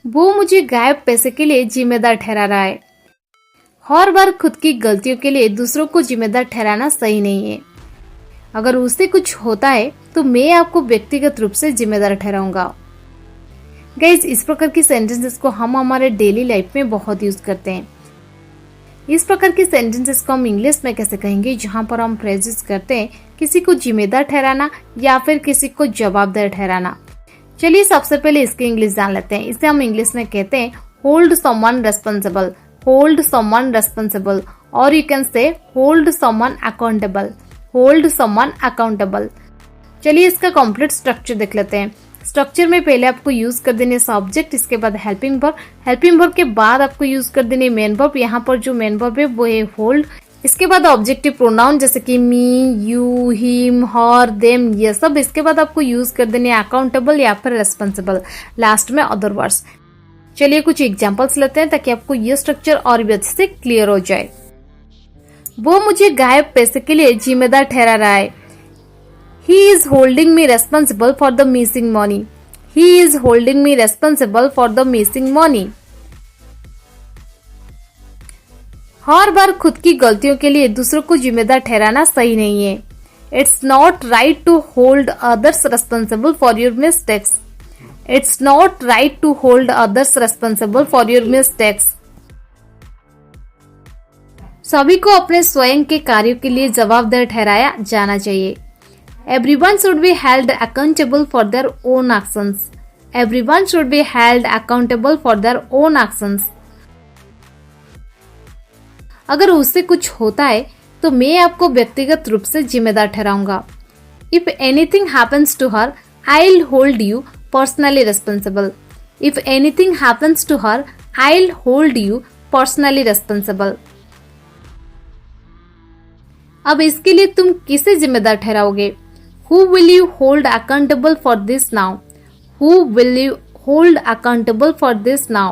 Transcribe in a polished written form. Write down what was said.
वो मुझे गायब पैसे के लिए जिम्मेदार ठहरा रहा है। हर बार खुद की गलतियों के लिए दूसरों को जिम्मेदार ठहराना सही नहीं है। अगर उससे कुछ होता है तो मैं आपको व्यक्तिगत रूप से जिम्मेदार ठहराऊंगा। गाइस, इस प्रकार की सेंटेंसेस को हम हमारे डेली लाइफ में बहुत यूज करते हैं। इस प्रकार की सेंटेंसेस को हम इंग्लिश में कैसे कहेंगे, जहां पर हम फ्रेजेस करते हैं किसी को जिम्मेदार ठहराना या फिर किसी को जवाबदार ठहराना। चलिए सबसे पहले इसकी इंग्लिश जान लेते हैं। इसे हम इंग्लिश में कहते हैं hold someone responsible, hold someone responsible, और you can say hold someone accountable, hold someone accountable. चलिए इसका कंप्लीट स्ट्रक्चर देख लेते हैं। स्ट्रक्चर में पहले आपको यूज कर देने सब्जेक्ट, इसके बाद हेल्पिंग वर्ब, हेल्पिंग वर्ब के बाद आपको यूज कर देने मेन वर्ब। यहाँ पर जो मेन वर्ब है वो है होल्ड। इसके बाद ऑब्जेक्टिव प्रोनाउन जैसे कि मी, यू, हिम, हर, देम, ये सब। इसके बाद आपको यूज कर देने अकाउंटेबल या फिर रेस्पॉन्सिबल, लास्ट में अदर वर्ड्स। चलिए कुछ एग्जांपल्स लेते हैं ताकि आपको ये स्ट्रक्चर और भी अच्छे से क्लियर हो जाए। वो मुझे गायब पैसे के लिए जिम्मेदार ठहरा रहा है। He is holding me responsible for the missing money. He is holding me responsible for the missing money. हर बार खुद की गलतियों के लिए दूसरों को जिम्मेदार ठहराना सही नहीं है। It's not right to hold others responsible for your mistakes. It's not right to hold others responsible for your mistakes. सभी को अपने स्वयं के कार्यों के लिए जवाबदार ठहराया जाना चाहिए। Everyone should be held accountable for their own actions. Everyone should be held accountable for their own actions. अगर उससे कुछ होता है तो मैं आपको व्यक्तिगत रूप से जिम्मेदार ठहराऊंगा। If anything happens to her, I'll hold you personally responsible. If anything happens to her, I'll hold you personally responsible. अब इसके लिए तुम किसे जिम्मेदार ठहराओगे? Who will you hold accountable for this now? Who will you hold accountable for this now?